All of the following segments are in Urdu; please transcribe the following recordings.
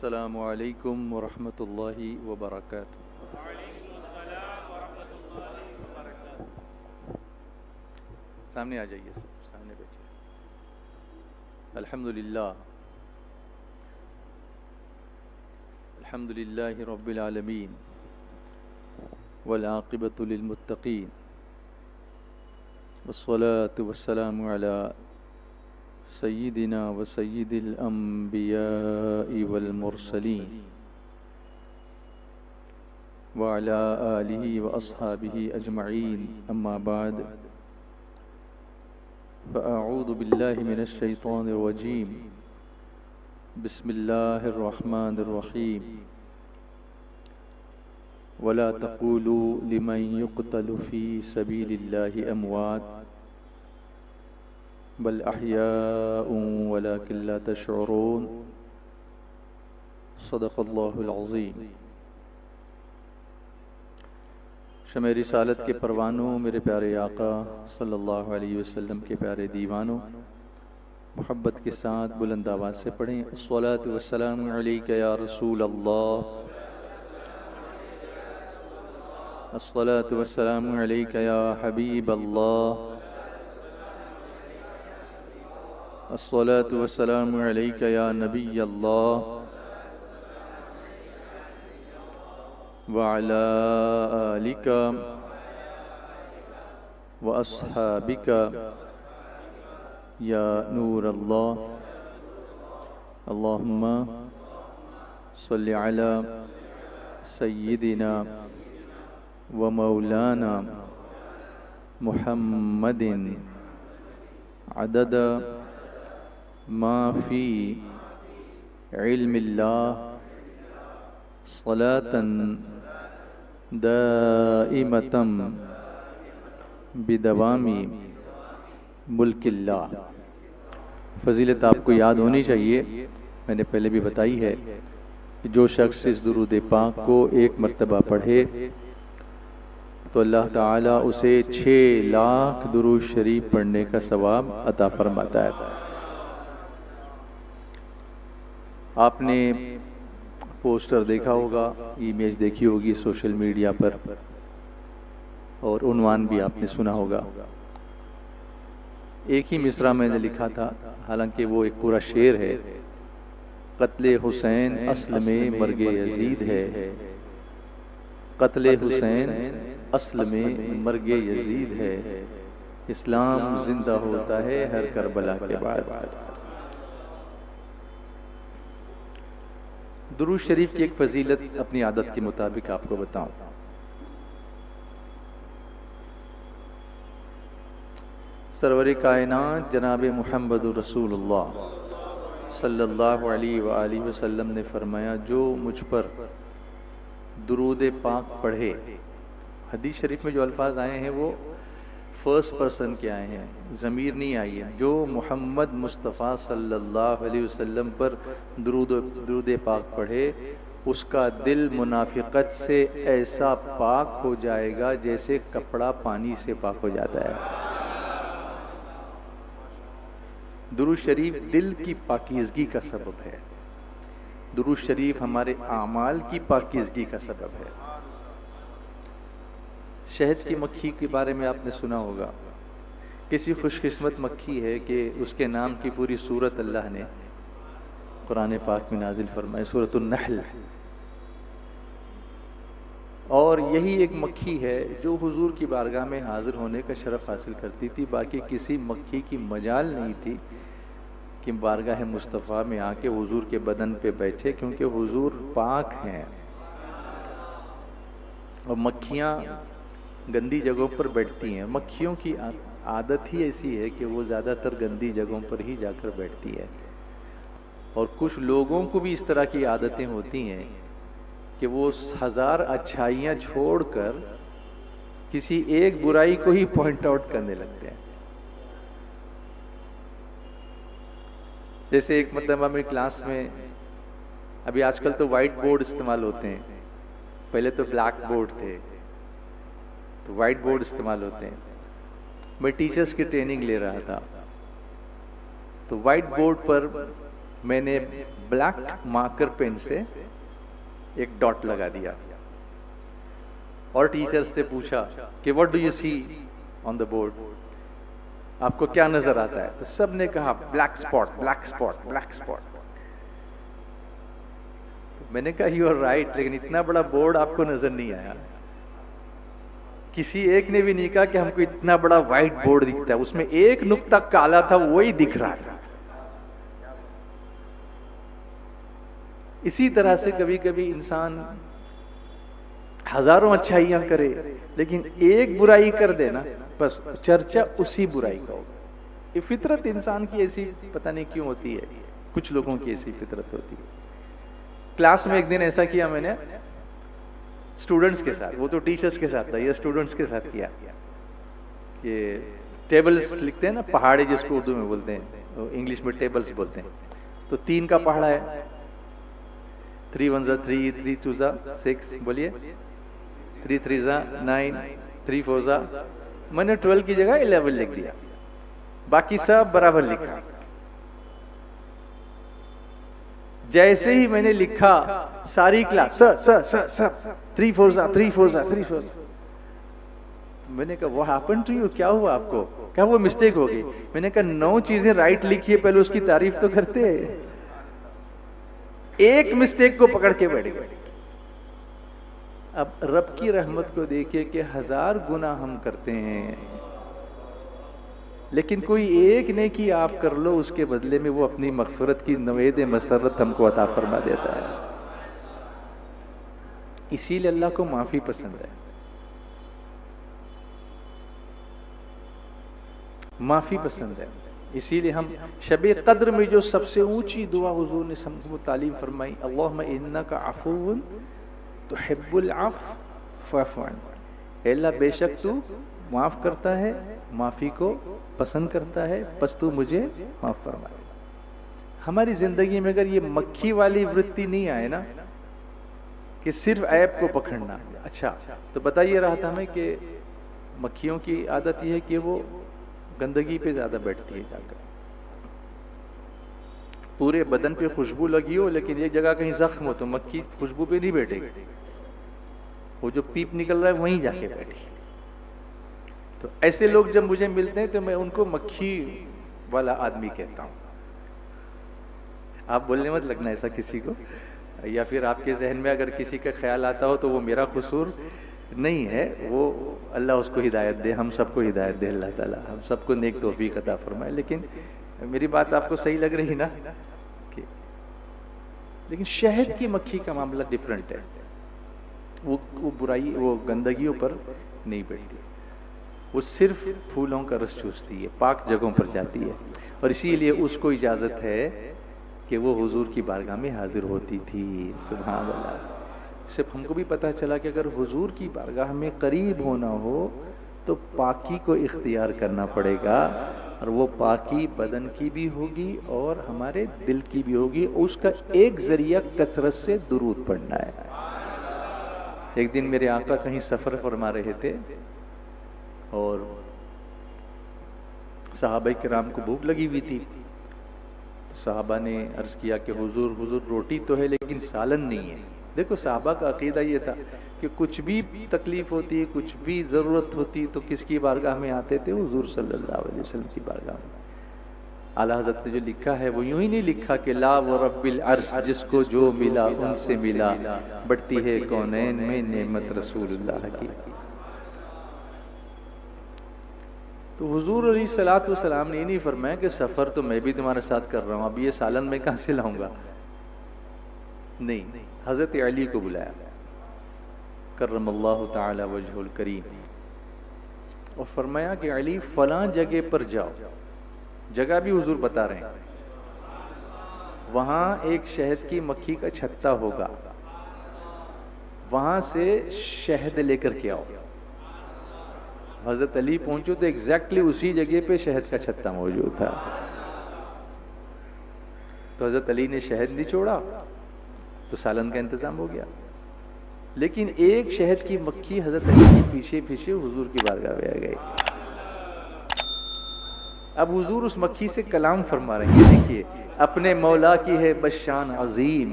السلام علیکم ورحمۃ اللہ وبرکاتہ۔ سامنے آ جائیے، سب سامنے بیٹھیے۔ الحمد للہ رب العالمین والعاقبۃ للمتقین والصلاة والسلام علی سیدنا و سید الانبیاء والمرسلین وعلی آلہ واصحابہ اجمعین، اما بعد فاعوذ باللہ من الشیطان الرجیم، بسم اللہ الرحمن الرحیم۔ ولا تقولوا لمن يقتل في سبيل الله اموات بل احياء ولكن لا تشعرون، صدق اللہ العظیم۔ شمع رسالت کے پروانوں، میرے پیارے آقا صلی اللہ علیہ وسلم کے پیارے دیوانوں، محبت کے ساتھ بلند آواز سے پڑھیں، الصلاۃ والسلام علیک یا رسول اللہ، الصلاۃ والسلام علیک یا حبیب اللہ، الصلاۃ والسلام علیک یا نبی اللہ، وعلی آلک واصحابک یا نور اللہ، اللہم صلی علی سیدنا و مولانا محمد عدد ما فی علم اللہ صلاة دائمة بدوام ملک اللہ۔ فضیلت آپ کو یاد ہونی چاہیے، میں نے پہلے بھی بتائی ہے کہ جو شخص اس درود پاک کو ایک مرتبہ پڑھے تو اللہ تعالیٰ اسے 6 لاکھ درود شریف پڑھنے کا ثواب عطا فرماتا ہے۔ آپ نے پوسٹر دیکھا ہوگا، امیج دیکھی ہوگی سوشل میڈیا پر، اور عنوان بھی آپ نے سنا ہوگا۔ ایک ہی مصرع میں نے لکھا تھا، حالانکہ وہ ایک پورا شعر ہے، قتل حسین اصل میں مرگ یزید ہے، قتل حسین اصل میں مرگ یزید ہے، اسلام زندہ ہوتا ہے ہر کربلا کے بعد۔ درود شریف کی ایک فضیلت اپنی عادت کے مطابق آپ کو بتاؤں۔ سرور کائنات جناب محمد رسول اللہ صلی اللہ علیہ وآلہ وسلم نے فرمایا، جو مجھ پر درود پاک پڑھے، حدیث شریف میں جو الفاظ آئے ہیں وہ فرسٹ پرسن کے آئے ہیں، ضمیر نہیں آئی ہے، جو محمد مصطفیٰ صلی اللہ علیہ وسلم پر درود پاک پڑھے اس کا دل منافقت سے ایسا پاک ہو جائے گا جیسے کپڑا پانی سے پاک ہو جاتا ہے۔ درود شریف دل کی پاکیزگی کا سبب ہے، درود شریف ہمارے اعمال کی پاکیزگی کا سبب ہے۔ شہد کی مکھی کے بارے میں آپ نے سنا ہوگا، کسی خوش قسمت مکھی ہے کہ اس کے نام کی پوری سورت اللہ نے قرآن پاک میں نازل فرمائے، سورۃ النحل، اور یہی ایک مکھی ہے جو حضور کی بارگاہ میں حاضر ہونے کا شرف حاصل کرتی تھی۔ باقی کسی مکھی کی مجال نہیں تھی کہ بارگاہ مصطفیٰ میں آ کے حضور کے بدن پہ بیٹھے، کیونکہ حضور پاک ہیں، اور مکھیاں گندی جگہوں پر بیٹھتی ہیں۔ مکھیوں کی عادت ہی ایسی ہے کہ وہ زیادہ تر گندی جگہوں پر ہی جا کر بیٹھتی ہے، اور کچھ لوگوں کو بھی اس طرح کی عادتیں ہوتی ہیں کہ وہ 1000 اچھائیاں چھوڑ کر کسی ایک برائی کو ہی پوائنٹ آؤٹ کرنے لگتے ہیں۔ جیسے ایک مرتبہ میں کلاس میں، ابھی آج کل تو وائٹ بورڈ استعمال ہوتے ہیں، پہلے تو بلیک بورڈ تھے، تو وائٹ بورڈ استعمال ہوتے ہیں۔ میں ٹیچرز کی ٹریننگ لے رہا تھا، تو وائٹ بورڈ پر میں نے بلیک مارکر پین سے ایک ڈاٹ لگا دیا اور ٹیچر سے پوچھا کہ what do you see on the board, آپ کو کیا نظر آتا ہے؟ تو سب نے کہا black spot, black spot, black spot. میں نے کہا یو آر رائٹ، لیکن اتنا بڑا بورڈ آپ کو نظر نہیں آیا۔ کسی ایک نے بھی نہیں کہا کہ ہم کو اتنا بڑا وائٹ بورڈ دکھتا ہے، اس میں ایک نقطہ کالا تھا، وہی دکھ رہا تھا۔ اسی طرح سے کبھی کبھی انسان ہزاروں اچھائیاں کرے لیکن ایک برائی کر دے نا، بس چرچا اسی برائی کا ہوگا۔ یہ فطرت انسان کی ایسی پتہ نہیں کیوں ہوتی ہے، کچھ لوگوں کی ایسی فطرت ہوتی ہے۔ کلاس میں ایک دن ایسا کیا میں نے اسٹوڈنٹس کے ساتھ، وہ تو ٹیچرز کے ساتھ تھا، یہ اسٹوڈنٹس کے ساتھ کیا کہ ٹیبلز لکھتے ہیں نا، پہاڑے جس کو اردو میں بولتے ہیں، انگلش میں ٹیبلز بولتے ہیں۔ تو 3 کا پہاڑا ہے، 3 1 3 3 2 6، بولیے 3 3 9 3 4 میں نے 12 کی جگہ 11 لکھ دیا، باقی سب برابر لکھا۔ جیسے ہی میں نے لکھا ساری کلاس سر سر سر سر 3 4 3 4 3 4۔ میں نے کہا what happened to you، کیا ہوا آپ کو؟ کہا وہ مسٹیک ہو گئی۔ میں نے کہا 9 چیزیں رائٹ لکھی ہے، پہلے اس کی تعریف تو کرتے، ایک مسٹیک کو پکڑ کے بیٹھ گئے۔ اب رب کی رحمت کو دیکھیں کہ 1000 گناہ ہم کرتے ہیں، لیکن کوئی ایک نیکی آپ کر لو، اس کے بدلے میں وہ اپنی مغفرت کی نوید مسرت ہم کو عطا فرما دیتا ہے۔ اسی لیے اللہ کو معافی پسند ہے، معافی پسند ہے۔ اسی لیے ہم شب قدر میں جو سب سے اونچی دعا حضور نے سب کو تعلیم فرمائی، اللہم انک عفو تحب العفو فاعف عنی، اے اللہ بے شک تو معاف کرتا ہے، معافی کو پسند کرتا ہے، پس تو مجھے معاف فرما۔ ہماری زندگی میں اگر یہ مکھی والی ورتی نہیں آئے نا کہ صرف عیب کو پکڑنا، اچھا تو بتا یہ رہا تھا ہمیں کہ مکھیوں کی عادت یہ ہے کہ وہ گندگی پہ زیادہ بیٹھتی ہے، جا کر پورے بدن پہ خوشبو لگی ہو لیکن یہ جگہ کہیں زخم ہو تو مکھی خوشبو پہ نہیں بیٹھے گی، وہ جو پیپ نکل رہا ہے وہیں جا کے بیٹھے۔ تو ایسے لوگ جب مجھے ملتے ہیں تو میں ان کو مکھی والا آدمی کہتا ہوں۔ آپ بولنے مت لگنا ایسا کسی کو، یا پھر آپ کے ذہن میں اگر کسی کا خیال آتا ہو تو وہ میرا قصور نہیں ہے، وہ اللہ اس کو ہدایت دے، ہم سب کو ہدایت دے اللہ تعالیٰ، ہم سب کو نیک توفیق عطا فرمائے۔ لیکن میری بات آپ کو صحیح لگ رہی نا؟ لیکن شہد کی مکھی کا معاملہ ڈیفرنٹ ہے، وہ برائی، وہ گندگیوں پر نہیں بیٹھتی، وہ صرف پھولوں کا رس چوستی ہے، پاک جگہوں پر جاتی ہے، اور اسی لیے اس کو اجازت ہے کہ وہ حضور کی بارگاہ میں حاضر ہوتی تھی۔ سبحان اللہ۔ صرف ہم کو بھی پتہ چلا کہ اگر حضور کی بارگاہ میں قریب ہونا ہو تو پاکی کو اختیار کرنا پڑے گا، اور وہ پاکی بدن کی بھی ہوگی اور ہمارے دل کی بھی ہوگی۔ اس کا ایک ذریعہ کثرت سے درود پڑھنا ہے۔ ایک دن میرے آقا کہیں سفر فرما رہے تھے اور صحابہ کرام کو بھوک لگی ہوئی تھی، صحابہ نے عرض کیا کہ حضور روٹی تو ہے لیکن سالن نہیں ہے۔ دیکھو صحابہ کا عقیدہ یہ تھا کہ کچھ بھی تکلیف ہوتی، کچھ بھی ضرورت ہوتی تو کس کی بارگاہ میں آتے تھے؟ حضور صلی اللہ علیہ وسلم کی بارگاہ میں۔ اعلیٰ حضرت نے جو لکھا ہے وہ یوں ہی نہیں لکھا کہ لا ورب العرش جس کو جو ملا ان سے ملا، بڑھتی ہے کونین میں نعمت رسول اللہ کی۔ تو حضور علیہ الصلوۃ والسلام نے یہ نہیں فرمایا کہ سفر تو میں بھی تمہارے ساتھ کر رہا ہوں، اب یہ سالن میں کہاں سے لاؤں گا؟ نہیں، حضرت علی کو بلایا، کرم اللہ تعالی وجہ الکریم، اور فرمایا کہ علی فلاں جگہ پر جاؤ، جگہ بھی حضور بتا رہے ہیں، وہاں ایک شہد کی مکھی کا چھتا ہوگا، وہاں سے شہد لے کر کے آؤ۔ حضرت علی پہنچو تو ایگزیکٹلی اسی جگہ پہ شہد کا چھتا موجود تھا۔ تو حضرت علی نے شہد نچوڑا تو سالن کا انتظام ہو گیا، لیکن ایک شہد کی مکھی حضرت علی کے پیچھے پیچھے حضور کی بارگاہ میں آ گئی۔ اب حضور اس مکھی سے کلام فرما رہے ہیں. دیکھیے اپنے مولا کی ہے بس شان عظیم،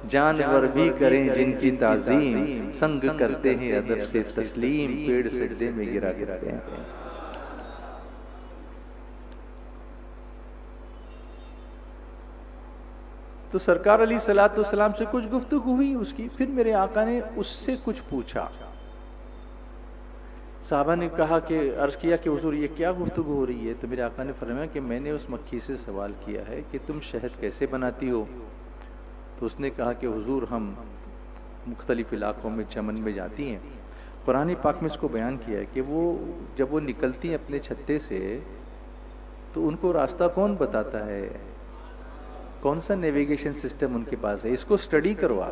جانور بھی کریں جن کی تعظیم، سنگ کرتے ہیں ادب سے تسلیم، پیڑ سجدے میں گرا کرتے ہیں. تو سرکار علیہ الصلوۃ والسلام سے کچھ گفتگو ہوئی اس کی. پھر میرے آقا نے اس سے کچھ پوچھا. صحابہ نے کہا کہ عرض کیا کہ حضور یہ کیا گفتگو ہو رہی ہے؟ تو میرے آقا نے فرمایا کہ میں نے اس مکھی سے سوال کیا ہے کہ تم شہد کیسے بناتی ہو؟ تو اس نے کہا کہ حضور ہم مختلف علاقوں میں چمن میں جاتی ہیں. قرآن پاک میں اس کو بیان کیا ہے کہ وہ جب وہ نکلتی ہیں اپنے چھتے سے تو ان کو راستہ کون بتاتا ہے؟ کون سا نیویگیشن سسٹم ان کے پاس ہے؟ اس کو سٹڈی کروا.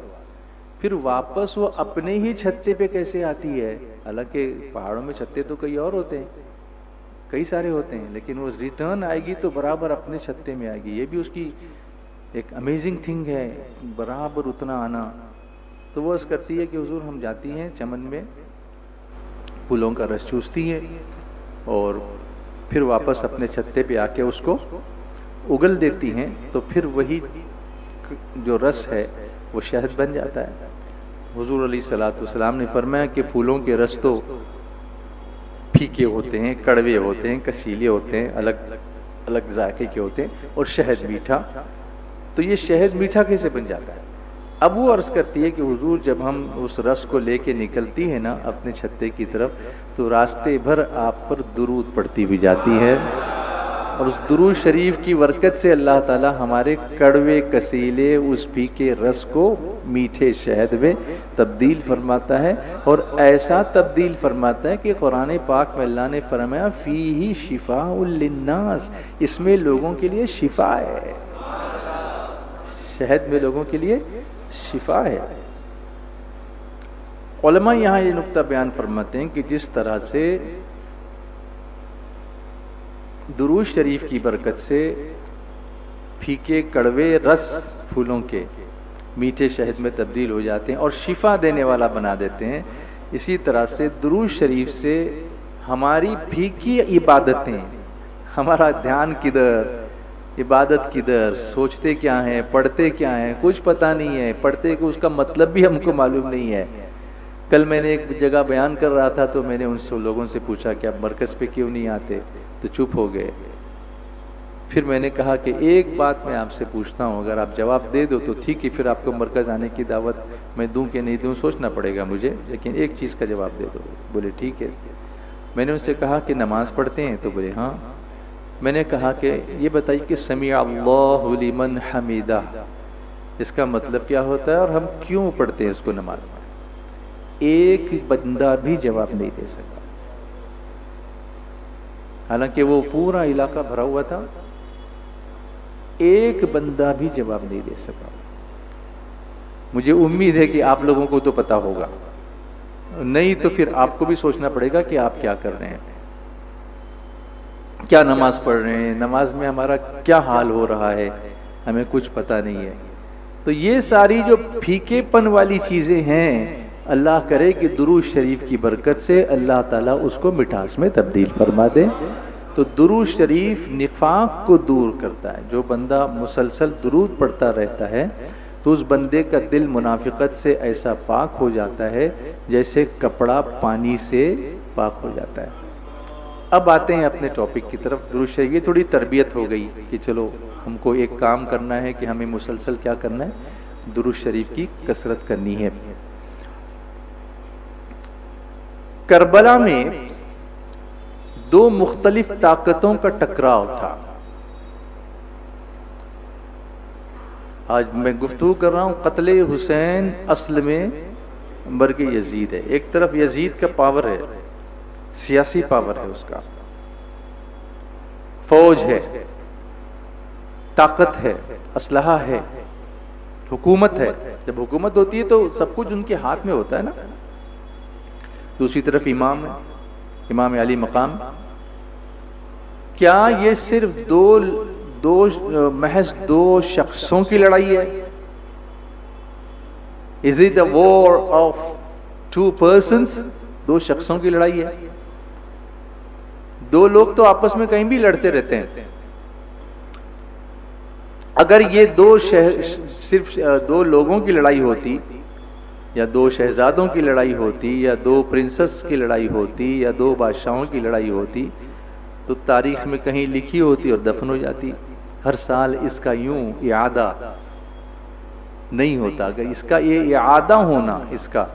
پھر واپس وہ اپنے ہی چھتے پہ کیسے آتی ہے؟ حالانکہ پہاڑوں میں چھتے تو کئی اور ہوتے ہیں، کئی سارے ہوتے ہیں، لیکن وہ ریٹرن آئے گی تو برابر اپنے چھتے میں آئے گی. یہ بھی اس کی ایک امیزنگ تھنگ ہے، برابر اتنا آنا. تو وہ اس کرتی ہے کہ حضور ہم جاتی ہیں چمن میں، پھولوں کا رس چوستی ہیں اور پھر واپس اپنے چھتے پہ آ کے اس کو اگل دیتی ہیں، تو پھر وہی جو رس ہے وہ شہد بن جاتا ہے. حضور علیہ الصلوۃ والسلام نے فرمایا کہ پھولوں کے رس تو پھیکے ہوتے ہیں، کڑوے ہوتے ہیں، کسیلے ہوتے ہیں، الگ الگ ذائقے کے ہوتے ہیں، اور شہد میٹھا. تو یہ شہد میٹھا کیسے بن جاتا ہے؟ اب وہ عرض کرتی ہے کہ حضور جب ہم اس رس کو لے کے نکلتی ہیں نا اپنے چھتے کی طرف تو راستے بھر آپ پر درود پڑتی بھی جاتی ہے، اور اس درود شریف کی برکت سے اللہ تعالی ہمارے کڑوے کسیلے اس پھیکے رس کو میٹھے شہد میں تبدیل فرماتا ہے. اور ایسا تبدیل فرماتا ہے کہ قرآن پاک میں اللہ نے فرمایا فیہ شفاء للناس، اس میں لوگوں کے لیے شفا ہے. شہد میں لوگوں کے لیے شفا ہے. علماء یہاں یہ نقطہ بیان فرماتے ہیں کہ جس طرح سے درود شریف کی برکت سے پھیکے کڑوے رس پھولوں کے میٹھے شہد میں تبدیل ہو جاتے ہیں اور شفا دینے والا بنا دیتے ہیں، اسی طرح سے درود شریف سے ہماری پھیکی عبادتیں، ہمارا دھیان کدھر، عبادت کدھر، سوچتے کیا ہیں، پڑھتے کیا ہیں، کچھ پتہ نہیں ہے. پڑھتے کہ اس کا مطلب بھی ہم کو معلوم نہیں ہے. کل میں نے ایک جگہ بیان کر رہا تھا تو میں نے ان سے لوگوں سے پوچھا کہ آپ مرکز پہ کیوں نہیں آتے؟ تو چپ ہو گئے. پھر میں نے کہا کہ ایک بات میں آپ سے پوچھتا ہوں، اگر آپ جواب دے دو تو ٹھیک ہے، پھر آپ کو مرکز آنے کی دعوت میں دوں کہ نہیں دوں سوچنا پڑے گا مجھے، لیکن ایک چیز کا جواب دے دو. بولے ٹھیک ہے. میں نے ان سے کہا کہ نماز پڑھتے ہیں؟ تو بولے ہاں. میں نے کہا کہ یہ بتائیے کہ سمیع اللہ لمن حمیدہ اس کا مطلب کیا ہوتا ہے اور ہم کیوں پڑھتے ہیں اس کو نماز میں؟ ایک بندہ بھی جواب نہیں دے سکا، حالانکہ وہ پورا علاقہ بھرا ہوا تھا. ایک بندہ بھی جواب نہیں دے سکا. مجھے امید ہے کہ آپ لوگوں کو تو پتا ہوگا، نہیں تو پھر آپ کو بھی سوچنا پڑے گا کہ آپ کیا کر رہے ہیں، کیا نماز پڑھ رہے ہیں، نماز میں ہمارا کیا حال ہو رہا ہے، ہمیں کچھ پتا نہیں ہے. تو یہ ساری جو پھیکے پن والی چیزیں ہیں، اللہ کرے کہ درود شریف کی برکت سے اللہ تعالیٰ اس کو مٹھاس میں تبدیل فرما دے. تو درود شریف نفاق کو دور کرتا ہے. جو بندہ مسلسل درود پڑھتا رہتا ہے تو اس بندے کا دل منافقت سے ایسا پاک ہو جاتا ہے جیسے کپڑا پانی سے پاک ہو جاتا ہے. اب آتے ہیں اپنے ٹاپک کی طرف. درود شریف یہ تھوڑی تربیت ہو گئی کہ چلو ہم کو ایک کام کرنا ہے کہ ہمیں مسلسل کیا کرنا ہے، درود شریف کی کثرت کرنی ہے. کربلا میں دو مختلف طاقتوں کا ٹکراؤ تھا. آج میں گفتگو کر رہا ہوں قتل حسین اصل میں مرگ یزید ہے. ایک طرف یزید کا پاور ہے، سیاسی پاور ہے، اس کا فوج ہے، طاقت ہے، اسلحہ ہے، حکومت ہے. جب حکومت ہوتی ہے تو سب کچھ ان کے ہاتھ میں ہوتا ہے نا. دوسری طرف امام ہے، امام علی مقام. کیا یہ صرف محض دو شخصوں کی لڑائی ہے؟ Is it a war of two persons؟ دو شخصوں کی لڑائی ہے. دو لوگ تو آپس میں کہیں بھی لڑتے رہتے ہیں. اگر یہ صرف دو لوگوں کی لڑائی ہوتی، یا دو شہزادوں کی لڑائی ہوتی، یا دو پرنسس کی لڑائی ہوتی، یا دو بادشاہوں کی لڑائی ہوتی، تو تاریخ میں کہیں لکھی ہوتی اور دفن ہو جاتی. ہر سال اس کا یوں اعادہ نہیں ہوتا. کہ اس کا یہ اعادہ ہونا، اس کا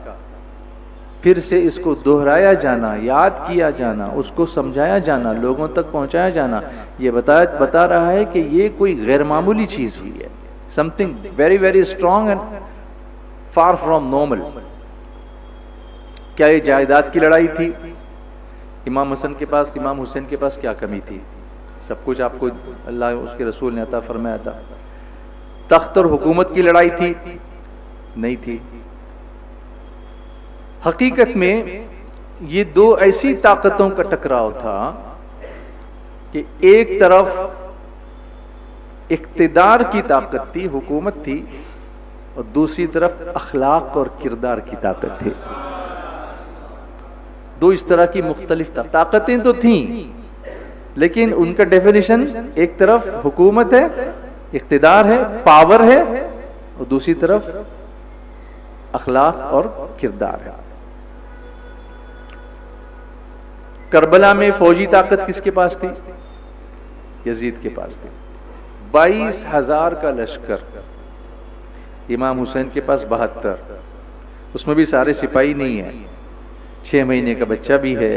پھر سے اس کو دہرایا جانا، یاد کیا جانا، اس کو سمجھایا جانا، لوگوں تک پہنچایا جانا، یہ بتا رہا ہے کہ یہ کوئی غیر معمولی چیز ہوئی ہے. something very very strong and far from normal. کیا یہ جائیداد کی لڑائی تھی؟ امام حسین کے پاس کیا کمی تھی؟ سب کچھ آپ کو اللہ اس کے رسول نے عطا فرمایا تھا. تخت اور حکومت کی لڑائی تھی؟ نہیں تھی. حقیقت میں یہ دو ایسی طاقتوں کا ٹکراؤ تھا کہ ایک طرف اقتدار کی طاقت تھی، حکومت تھی، اور دوسری طرف اخلاق اور کردار کی طاقت تھی. دو اس طرح کی مختلف طاقتیں تو تھیں، لیکن ان کا ڈیفینیشن ایک طرف حکومت ہے، اقتدار ہے، پاور ہے، اور دوسری طرف اخلاق اور کردار ہے. کربلا میں فوجی طاقت کس کے پاس تھی؟ یزید کے پاس تھی. 22,000 کا لشکر، امام حسین کے پاس 72. اس میں بھی سارے سپاہی نہیں ہیں، 6 مہینے کا بچہ بھی ہے،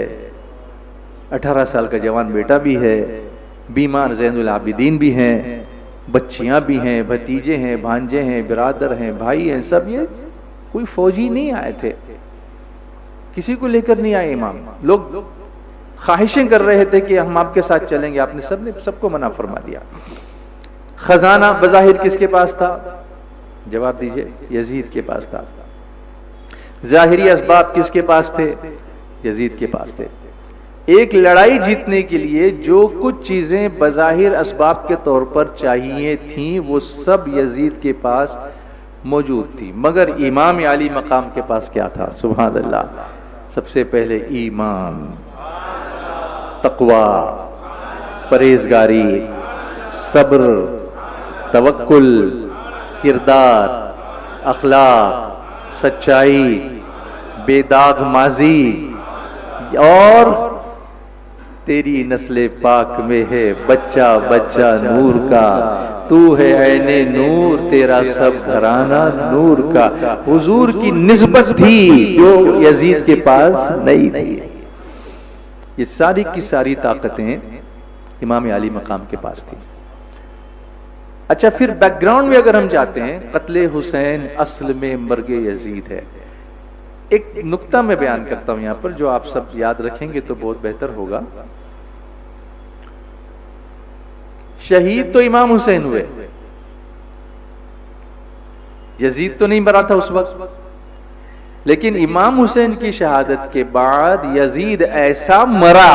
18 سال کا جوان بیٹا بھی ہے، بیمار زین العابدین بھی ہیں، بچیاں بھی ہیں، بھتیجے ہیں، بھانجے ہیں، برادر ہیں، بھائی ہیں. سب یہ کوئی فوجی نہیں آئے تھے، کسی کو لے کر نہیں آئے. امام لوگ خواہشیں کر رہے تھے کہ ہم آپ کے ساتھ چلیں گے، آپ نے سب کو منع فرما دیا. خزانہ بظاہر کس کے پاس تھا؟ جواب دیجئے، یزید کے پاس تھا. ظاہری اسباب کس کے پاس تھے؟ یزید کے پاس تھے. ایک لڑائی جیتنے کے لیے جو کچھ چیزیں بظاہر اسباب کے طور پر چاہیے تھیں وہ سب یزید کے پاس موجود تھی، مگر امام علی مقام کے پاس کیا تھا؟ سبحان اللہ. سب سے پہلے ایمان، تقوی، پرہیزگاری، صبر، توکل، کردار، اخلاق، سچائی، بے داغ ماضی، اور تیری نسل پاک میں ہے بچہ بچہ نور کا، تو ہے عین نور، تیرا سب گھرانہ نور کا. حضور کی نسبت تھی جو یزید کے پاس نہیں تھی. یہ ساری کی ساری طاقتیں امام علی مقام کے پاس تھی. اچھا، پھر بیک گراؤنڈ میں اگر ہم جاتے ہیں، قتل حسین اصل میں مرگ یزید ہے. ایک نقطہ میں بیان کرتا ہوں یہاں پر جو آپ سب یاد رکھیں گے تو بہت بہتر ہوگا. شہید تو امام حسین ہوئے، یزید تو نہیں مرا تھا اس وقت. لیکن امام حسین کی شہادت کے بعد یزید ایسا مرا.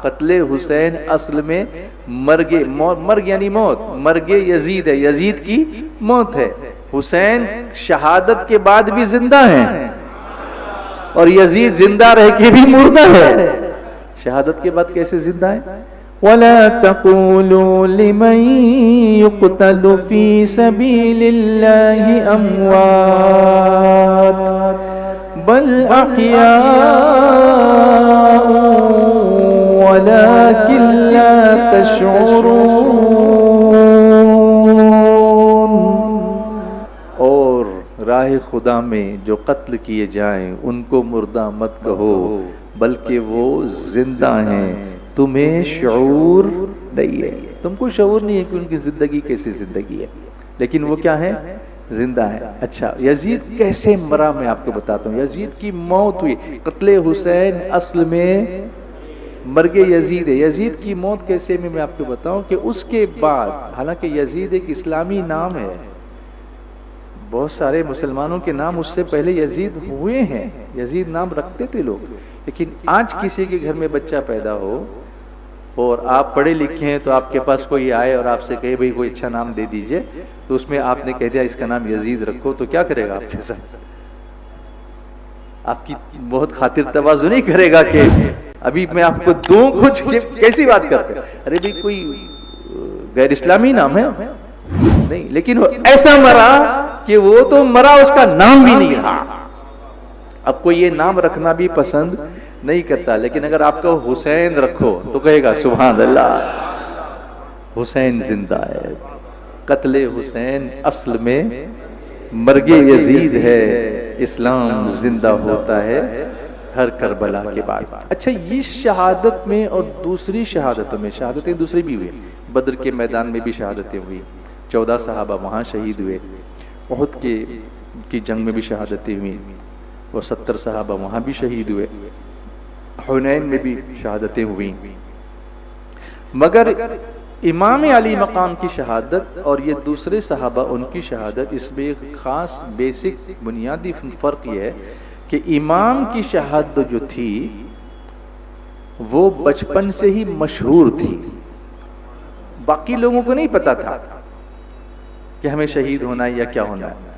قتل حسین اصل میں مرگ یعنی موت، مرگ یزید ہے، یزید کی موت ہے. حسین شہادت کے بعد بھی زندہ ہیں اور یزید زندہ رہ کے بھی مردہ ہے. شہادت کے بعد کیسے زندہ ہے؟ وَلَا تَقُولُوا لِمَن يُقْتَلُ فِي سَبِيلِ اللَّهِ أَمْوَاتٌ بَلْ أَحْيَاءٌ وَلَكِنْ لَا تَشْعُرُونَ. اور راہ خدا میں جو قتل کیے جائیں ان کو مردہ مت کہو بلکہ وہ زندہ ہیں، تمہیں شعور نہیں ہے. تم کو شعور نہیں ہے کہ ان کی زندگی کیسی زندگی ہے، لیکن وہ کیا ہے؟ زندہ ہے. اچھا، یزید کیسے مرا میں آپ کو بتاتا ہوں. یزید کی موت ہوئی. قتل حسین اصل میں مرگ یزید ہے. یزید کی موت کیسے میں آپ کو بتاؤں کہ اس کے بعد، حالانکہ یزید ایک اسلامی نام ہے، بہت سارے مسلمانوں کے نام اس سے پہلے یزید ہوئے ہیں، یزید نام رکھتے تھے لوگ. لیکن آج کسی کے گھر میں بچہ پیدا ہو اور آپ پڑھے لکھے ہیں تو آپ کے پاس کوئی آئے اور آپ سے کہے بھئی کوئی اچھا نام دے دیجئے، تو اس میں آپ نے کہہ دیا اس کا نام یزید رکھو، تو کیا کرے گا آپ کے ساتھ؟ آپ کی بہت خاطر تواضع نہیں کرے گا کہ ابھی میں آپ کو دوں کچھ، کیسی بات کرتے ہیں؟ ارے بھائی کوئی غیر اسلامی نام ہے نہیں، لیکن وہ ایسا مرا کہ وہ تو مرا، اس کا نام بھی نہیں رہا. اب کوئی یہ نام رکھنا بھی پسند نہیں کرتا، لیکن اگر آپ کو حسین رکھو تو کہے گا سبحان اللہ، حسین زندہ ہے. قتل حسین اصل میں مرگ یزید ہے، اسلام زندہ ہوتا ہے ہر کربلا کے بعد. اچھا، یہ شہادت میں اور دوسری شہادتوں میں، شہادتیں دوسری بھی ہوئی، بدر کے میدان میں بھی شہادتیں ہوئی، 14 صحابہ وہاں شہید ہوئے، احد کی جنگ میں بھی شہادتیں ہوئی، اور 70 صحابہ وہاں بھی شہید ہوئے، حنین میں بھی شہادتیں ہوئی. مگر امام علی مقام کی شہادت اور یہ دوسرے صحابہ ان کی شہادت، اس میں ایک خاص بیسک بنیادی فرق یہ ہے کہ امام کی شہادت جو تھی وہ بچپن سے ہی مشہور تھی، باقی لوگوں کو نہیں پتا تھا کہ ہمیں شہید ہونا ہے یا کیا ہونا ہے.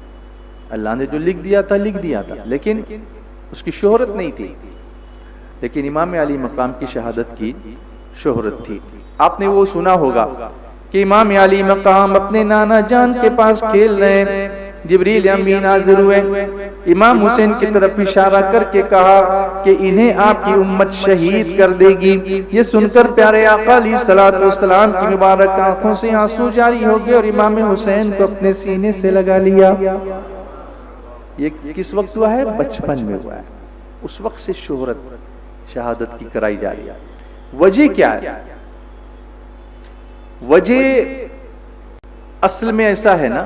اللہ نے جو لکھ دیا تھا لکھ دیا تھا، لیکن اس کی شہرت نہیں تھی. لیکن امام علی مقام کی شہادت کی شہرت تھی. آپ نے وہ سنا ہوگا کہ امام علی مقام اپنے نانا جان کے پاس کھیل رہے ہیں، جبریل امین حاضر ہوئے، امام حسین کی طرف اشارہ کر کے کہا کہ انہیں آپ کی امت شہید کر دے گی. یہ سن کر پیارے آقا علیہ الصلوۃ والسلام کی مبارک آنکھوں سے آنسو جاری ہو گئے اور امام حسین کو اپنے سینے سے لگا لیا. یہ کس وقت ہوا ہے؟ بچپن میں ہوا ہے. اس وقت سے شہرت شہادت کی کرائی جا رہی ہے. وجہ کیا ہے؟ وجہ اصل میں ایسا ہے نا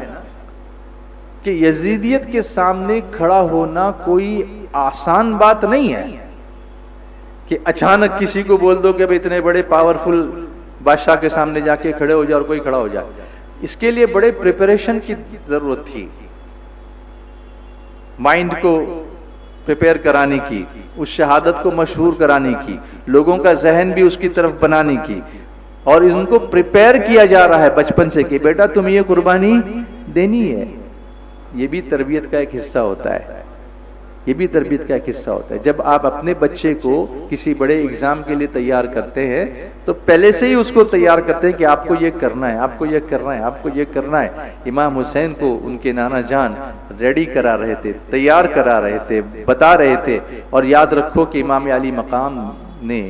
کہ یزیدیت کے سامنے کھڑا ہونا کوئی آسان بات نہیں ہے کہ اچانک کسی کو بول دو کہ اب اتنے بڑے پاورفل بادشاہ کے سامنے جا کے کھڑے ہو جائے اور کوئی کھڑا ہو جائے. اس کے لیے بڑے پریپریشن کی ضرورت تھی، مائنڈ کو پریپیئر کرانے کی، اس شہادت کو مشہور کرانے کی، لوگوں کا ذہن بھی اس کی طرف بنانے کی، اور ان کو پریپیئر کیا جا رہا ہے بچپن سے کہ بیٹا تمہیں یہ قربانی دینی ہے. یہ بھی تربیت کا ایک حصہ ہوتا ہے، یہ بھی تربیت کا ایک حصہ ہوتا ہے. جب آپ اپنے بچے کو کسی بڑے ایگزام کے لیے تیار کرتے ہیں تو پہلے سے ہی اس کو تیار کرتے ہیں کہ آپ کو یہ کرنا ہے، آپ کو یہ کرنا ہے، آپ کو یہ کرنا ہے. امام حسین کو ان کے نانا جان ریڈی کرا رہے تھے، تیار کرا رہے تھے، بتا رہے تھے. اور یاد رکھو کہ امام علی مقام نے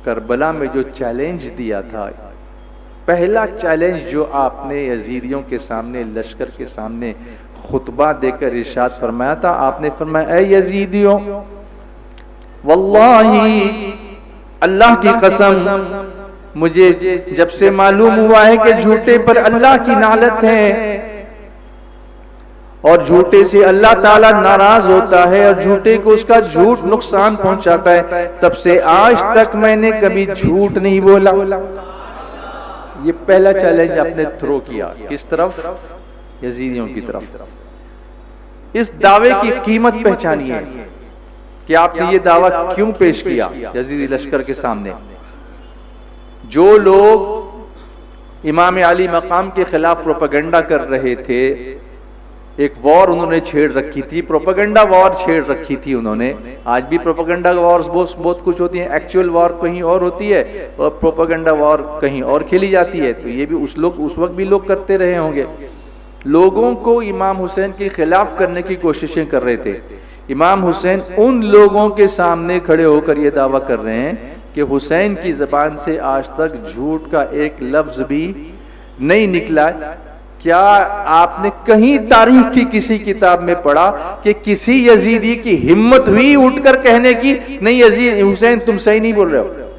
کربلا میں جو چیلنج دیا تھا، پہلا چیلنج جو آپ نے یزیدیوں کے سامنے، لشکر کے سامنے خطبہ دے کر ارشاد فرمایا تھا، آپ نے فرمایا اے یزیدیوں، واللہ اللہ کی قسم مجھے جب سے معلوم ہوا ہے کہ جھوٹے پر اللہ کی لعنت ہے اور جھوٹے سے اللہ تعالیٰ ناراض ہوتا ہے اور جھوٹے کو اس کا جھوٹ نقصان پہنچاتا ہے، تب سے آج تک میں نے کبھی جھوٹ نہیں بولا. یہ پہلا چیلنج آپ نے تھرو کیا. کس طرف؟ یزیدیوں کی طرف. اس دعوے کی قیمت پہچانیے کہ آپ نے یہ دعویٰ کیوں پیش کیا یزیدی لشکر کے سامنے. جو لوگ امام علی مقام کے خلاف پروپیگنڈا کر رہے تھے، ایک وار انہوں نے چھیڑ رکھی تھی، پروپیگنڈا وار چھیڑ رکھی تھی انہوں نے. آج بھی پروپیگنڈا وارز بہت کچھ ہوتی ہیں، ایکچوئل وار کہیں اور ہوتی ہے اور پروپیگنڈا وار کہیں اور کھیلی جاتی ہے. تو یہ بھی اس وقت بھی لوگ کرتے رہے ہوں گے. لوگوں کو امام حسین کے خلاف کرنے کی کوششیں کر رہے تھے. امام حسین ان لوگوں کے سامنے کھڑے ہو کر یہ دعویٰ کر رہے ہیں کہ حسین کی زبان سے آج تک جھوٹ کا ایک لفظ بھی نہیں نکلا. کیا آپ نے کہیں تاریخ کی کسی کتاب میں پڑھا کہ کسی یزیدی کی ہمت ہوئی اٹھ کر کہنے کی نہیں یزید حسین تم صحیح نہیں بول رہے ہو؟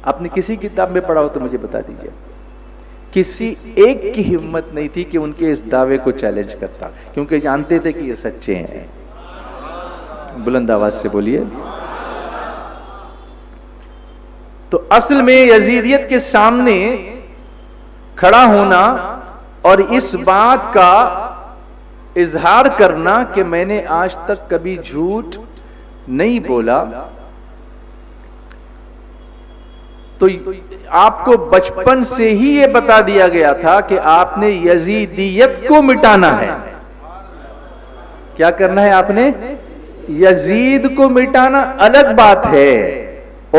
آپ نے کسی کتاب میں پڑھا ہو تو مجھے بتا دیجئے. کسی ایک کی ہمت نہیں تھی کہ ان کے اس دعوے کو چیلنج کرتا، کیونکہ جانتے تھے کہ یہ سچے ہیں. بلند آواز سے بولیے. تو اصل میں یزیدیت کے سامنے کھڑا ہونا اور اس بات کا اظہار کرنا کہ میں نے آج تک کبھی جھوٹ نہیں بولا، تو آپ کو بچپن سے ہی یہ بتا دیا گیا تھا کہ آپ نے یزیدیت کو مٹانا ہے. کیا کرنا ہے آپ نے؟ یزید کو مٹانا الگ بات ہے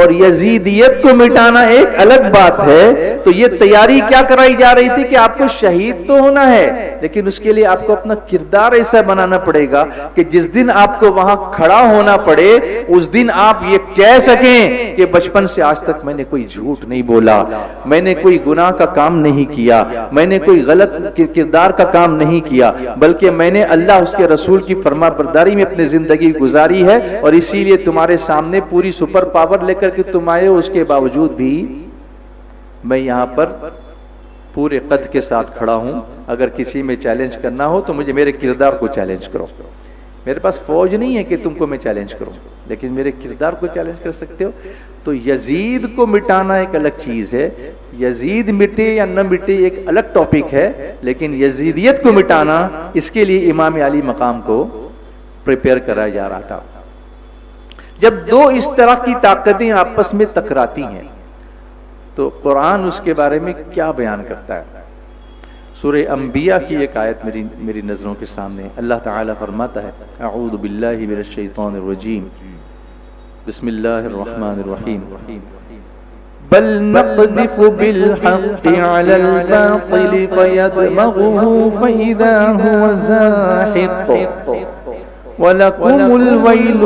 اور یزیدیت کو مٹانا ایک الگ بات ہے. تو یہ تیاری کیا کرائی جا رہی تھی کہ آپ کو شہید تو ہونا ہے, لیکن اس کے لیے آپ کو اپنا کردار ایسا بنانا پڑے گا کہ جس دن آپ کو وہاں کھڑا ہونا پڑے اس دن آپ یہ کہہ سکیں کہ بچپن سے آج تک میں نے کوئی جھوٹ نہیں بولا, میں نے کوئی گناہ کا کام نہیں کیا, میں نے کوئی غلط کردار کا کام نہیں کیا, بلکہ میں نے اللہ اس کے رسول کی فرما برداری میں اپنی زندگی گزاری ہے, اور اسی لیے تمہارے سامنے پوری سپر پاور لے کر کے تم آئے ہو, اس کے باوجود بھی میں یہاں پر پورے قد کے ساتھ کھڑا ہوں. اگر کسی میں چیلنج کرنا ہو تو مجھے میرے کردار کو چیلنج کرو. میرے پاس فوج نہیں ہے کہ تم کو میں چیلنج کروں, لیکن میرے کردار کو چیلنج کر سکتے ہو. تو یزید کو مٹانا ایک الگ چیز ہے, یزید مٹے یا نہ مٹے ایک الگ ٹاپک ہے, لیکن یزیدیت کو مٹانا اس کے لیے امام علی مقام کو پریپیئر کرایا جا رہا تھا. جب دو اس طرح کی طاقتیں آپس میں ٹکراتی ہیں تو قرآن اس کے بارے میں کیا بیان کرتا ہے؟ سورہ انبیاء کی ایک آیت میری نظروں کے سامنے. اللہ تعالیٰ فرماتا ہے اعوذ باللہ من الشیطان الرجیم بسم اللہ الرحمن الرحیم بل نقذف بالحق على الباطل فيدمغه فإذا هو زاحق وَلَكُمُ الْوَيْلُ